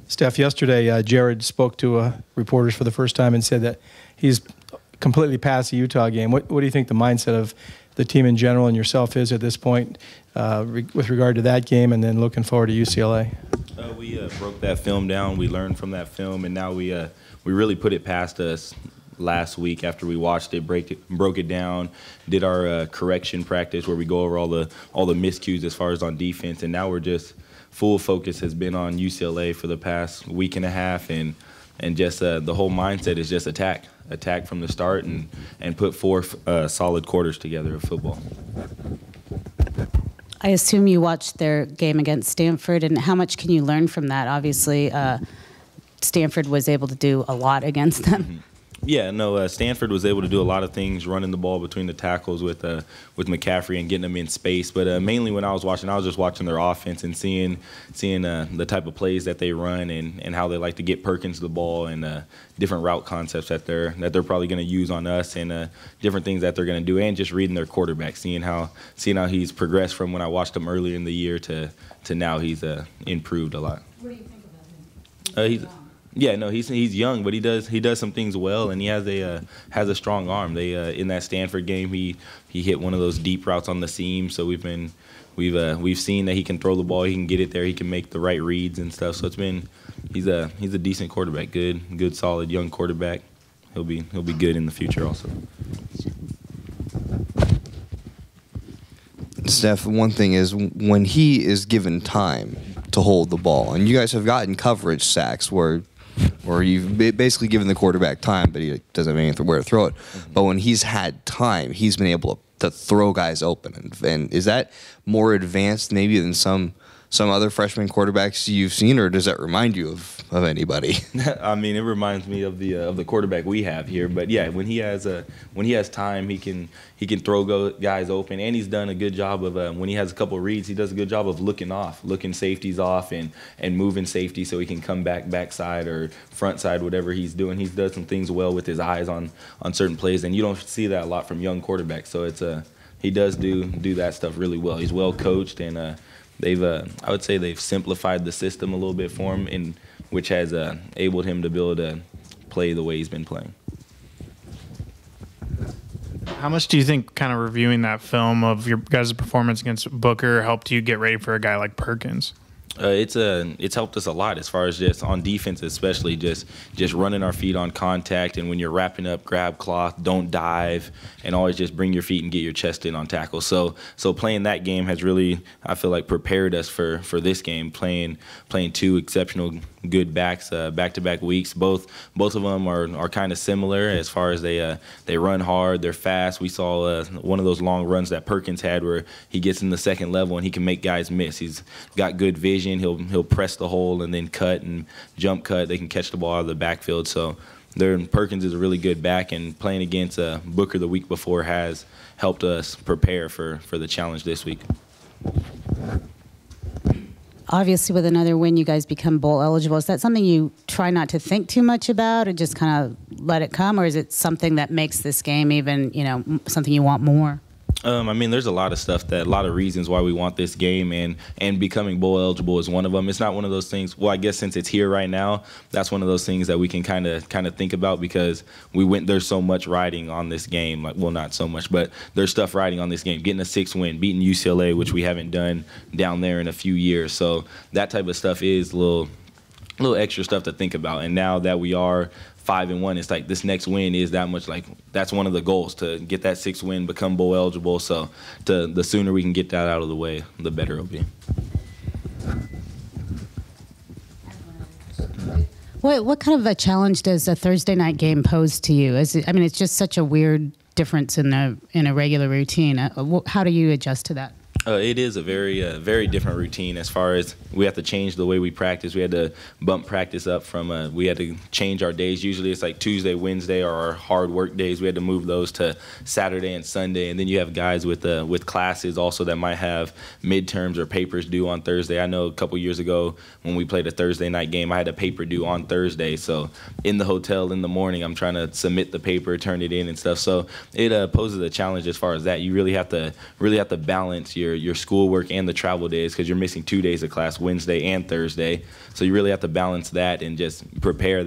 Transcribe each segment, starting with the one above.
Steph, yesterday Jared spoke to reporters for the first time and said that he's completely past the Utah game. What do you think the mindset of the team in general and yourself is at this point with regard to that game and then looking forward to UCLA? We broke that film down. We learned from that film, and now we really put it past us last week after we watched it, broke it down, did our correction practice where we go over all the miscues as far as on defense, and now we're just full focus has been on UCLA for the past week and a half, and just the whole mindset is just attack from the start and put four solid quarters together of football. I assume you watched their game against Stanford, and how much can you learn from that? Obviously, Stanford was able to do a lot against them. Mm-hmm. Yeah, no, Stanford was able to do a lot of things, running the ball between the tackles with McCaffrey and getting them in space. But mainly when I was just watching their offense and seeing the type of plays that they run and how they like to get Perkins the ball and different route concepts that they're probably going to use on us and different things that they're going to do, and just reading their quarterback, seeing how he's progressed from when I watched him earlier in the year to now he's improved a lot. What do you think about him? Yeah, no, he's young, but he does some things well, and he has a strong arm. In that Stanford game, he hit one of those deep routes on the seam. So we've seen that he can throw the ball, he can get it there, he can make the right reads and stuff. So he's a decent quarterback, good, solid young quarterback. He'll be good in the future also. Steph, one thing is when he is given time to hold the ball, and you guys have gotten coverage sacks where you've basically given the quarterback time, but he doesn't have anywhere to throw it. Mm-hmm. But when he's had time, he's been able to throw guys open. And is that more advanced maybe than some other freshman quarterbacks you've seen, or does that remind you of anybody? I mean, it reminds me of the quarterback we have here. But yeah, when he has time, he can throw guys open, and he's done a good job of when he has a couple of reads, he does a good job of looking safeties off and moving safety so he can come backside or front side, whatever he's doing. He's done some things well with his eyes on certain plays, and you don't see that a lot from young quarterbacks. So he does do that stuff really well. He's well coached, and I would say they've simplified the system a little bit for him, which has enabled him to be able to play the way he's been playing. How much do you think kind of reviewing that film of your guys' performance against Booker helped you get ready for a guy like Perkins? It's helped us a lot as far as just on defense, especially just running our feet on contact, and when you're wrapping up, grab cloth, don't dive, and always just bring your feet and get your chest in on tackle. So playing that game has really, I feel like, prepared us for this game. Playing two exceptional good backs back-to-back weeks. Both of them are kind of similar as far as they run hard, they're fast. We saw one of those long runs that Perkins had where he gets in the second level and he can make guys miss. He's got good vision. He'll press the hole and then cut and jump cut. They can catch the ball out of the backfield. So Perkins is a really good back, and playing against Booker the week before has helped us prepare for the challenge this week. Obviously, with another win, you guys become bowl eligible. Is that something you try not to think too much about and just kind of let it come, or is it something that makes this game even, something you want more? I mean, there's a lot of reasons why we want this game, and becoming bowl eligible is one of them. It's not one of those things. Well, I guess since it's here right now, that's one of those things that we can kind of think about, because there's so much riding on this game. Well, not so much, but there's stuff riding on this game. Getting a 6th win, beating UCLA, which we haven't done down there in a few years. So that type of stuff is a little extra stuff to think about. And now that we are 5-1, it's like this next win is that much, like that's one of the goals, to get that 6th win, become bowl eligible. So the sooner we can get that out of the way, the better it'll be. What kind of a challenge does a Thursday night game pose to you? It's just such a weird difference in a regular routine. How do you adjust to that? It is a very different routine as far as we have to change the way we practice. We had to bump practice up from we had to change our days. Usually it's like Tuesday, Wednesday are our hard work days. We had to move those to Saturday and Sunday. And then you have guys with classes also that might have midterms or papers due on Thursday. I know a couple years ago when we played a Thursday night game, I had a paper due on Thursday. So in the hotel in the morning, I'm trying to submit the paper, turn it in and stuff. So it poses a challenge as far as that. You really have to balance your your schoolwork and the travel days, because you're missing 2 days of class, Wednesday and Thursday. So you really have to balance that and just prepare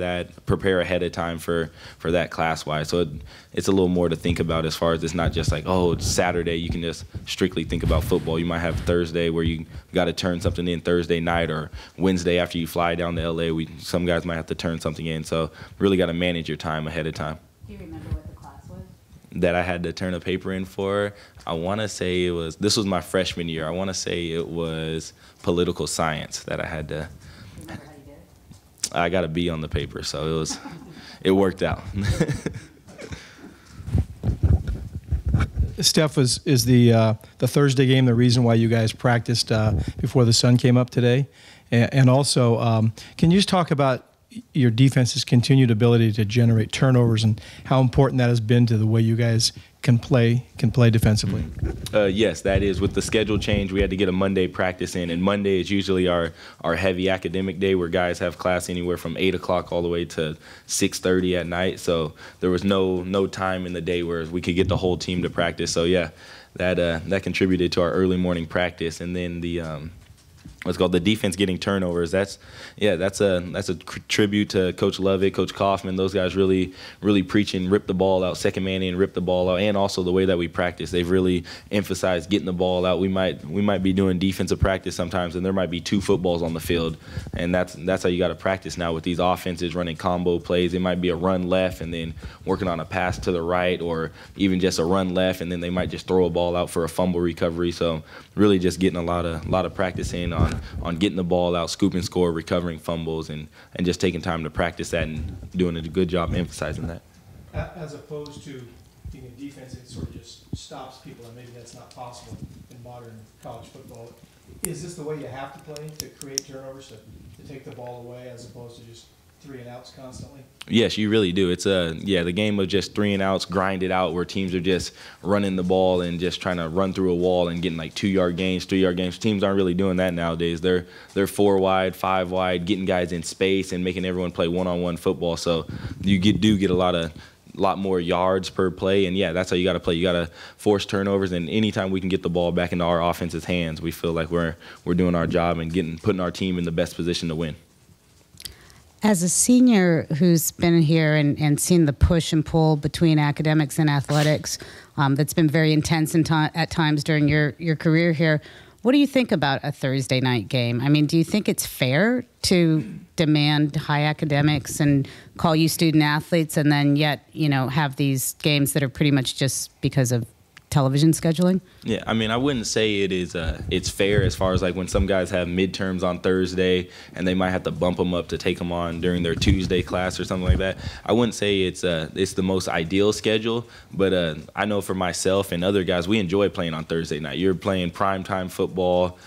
ahead of time for that class-wise. So it's a little more to think about, as far as it's not just like, oh, it's Saturday, you can just strictly think about football. You might have Thursday where you got to turn something in Thursday night, or Wednesday after you fly down to LA, some guys might have to turn something in. So really got to manage your time ahead of time. Do you remember what the class was? That I had to turn a paper in for, I want to say this was my freshman year. I want to say it was political science that I had to. Remember how you did it? I got a B on the paper, so it worked out. Steph, is the Thursday game the reason why you guys practiced before the sun came up today? And also, can you just talk about your defense's continued ability to generate turnovers and how important that has been to the way you guys can play defensively? Yes, that is. With the schedule change, we had to get a Monday practice in, and Monday is usually our heavy academic day, where guys have class anywhere from 8 o'clock all the way to 6:30 at night. So there was no time in the day where we could get the whole team to practice. So yeah, that contributed to our early morning practice. And then the what's called the defense getting turnovers. That's a tribute to Coach Lovett, Coach Kaufman. Those guys really preaching rip the ball out, second man in, rip the ball out, and also the way that we practice. They've really emphasized getting the ball out. We might be doing defensive practice sometimes, and there might be 2 footballs on the field, and that's how you got to practice now with these offenses running combo plays. It might be a run left and then working on a pass to the right, or even just a run left and then they might just throw a ball out for a fumble recovery. So really just getting a lot of practice in on getting the ball out, scoop and score, recovering fumbles, and just taking time to practice that and doing a good job emphasizing that. As opposed to being a defense that sort of just stops people, and maybe that's not possible in modern college football. Is this the way you have to play to create turnovers, to take the ball away as opposed to just 3 and outs constantly? Yes, you really do. It's the game of just 3 and outs, grind it out, where teams are just running the ball and just trying to run through a wall and getting like 2-yard gains, 3-yard gains. Teams aren't really doing that nowadays. They're 4 wide, 5 wide, getting guys in space and making everyone play one-on-one football. So you do get a lot more yards per play, and yeah, that's how you got to play. You got to force turnovers, and anytime we can get the ball back into our offense's hands, we feel like we're doing our job and putting our team in the best position to win. As a senior who's been here and seen the push and pull between academics and athletics, that's been very intense at times during your career here, what do you think about a Thursday night game? I mean, do you think it's fair to demand high academics and call you student athletes, and then yet, have these games that are pretty much just because of television scheduling? Yeah, I mean, I wouldn't say it's fair, as far as like when some guys have midterms on Thursday and they might have to bump them up to take them on during their Tuesday class or something like that. I wouldn't say it's the most ideal schedule, but I know for myself and other guys, we enjoy playing on Thursday night. You're playing primetime football.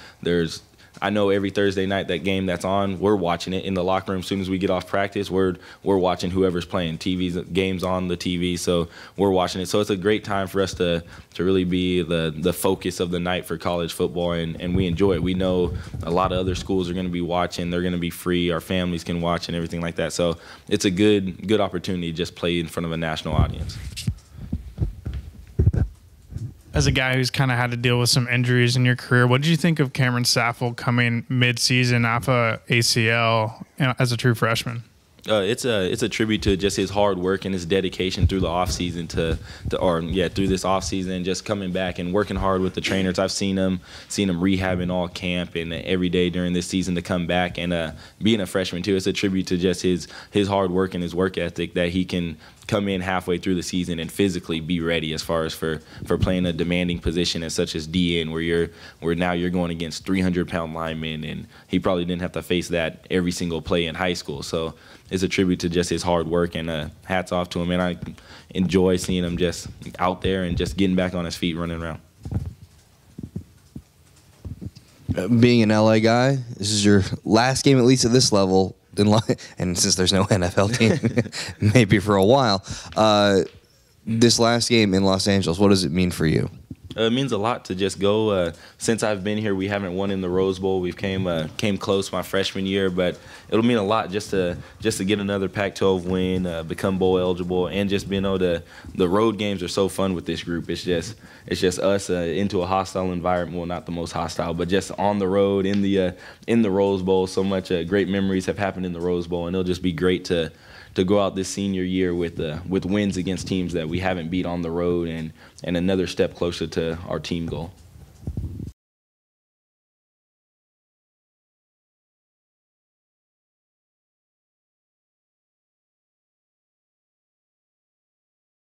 I know every Thursday night that game that's on, we're watching it in the locker room. As soon as we get off practice, we're watching whoever's playing. Games on the TV, so we're watching it. So it's a great time for us to really be the focus of the night for college football, and we enjoy it. We know a lot of other schools are going to be watching. They're going to be free. Our families can watch and everything like that. So it's a good opportunity to just play in front of a national audience. As a guy who's kind of had to deal with some injuries in your career, what did you think of Cameron Saffold coming mid-season off a ACL as a true freshman? It's a tribute to just his hard work and his dedication through the offseason through this offseason, just coming back and working hard with the trainers. I've seen him rehabbing all camp and every day during this season to come back, and being a freshman too. It's a tribute to just his hard work and his work ethic, that he can come in halfway through the season and physically be ready, as far as for playing a demanding position as such as DN, where now you're going against 300-pound linemen, and he probably didn't have to face that every single play in high school. So it's a tribute to just his hard work, and hats off to him. And I enjoy seeing him just out there and just getting back on his feet, running around. Being an LA guy, this is your last game, at least at this level, and since there's no NFL team, maybe for a while. This last game in Los Angeles, what does it mean for you? It means a lot to just go. Since I've been here, we haven't won in the Rose Bowl. We've came close my freshman year, but it'll mean a lot just to get another Pac-12 win, become bowl eligible, and just being able to. The road games are so fun with this group. It's just us into a hostile environment. Well, not the most hostile, but just on the road in the Rose Bowl. So much great memories have happened in the Rose Bowl, and it'll just be great to go out this senior year with wins against teams that we haven't beat on the road and another step closer to our team goal.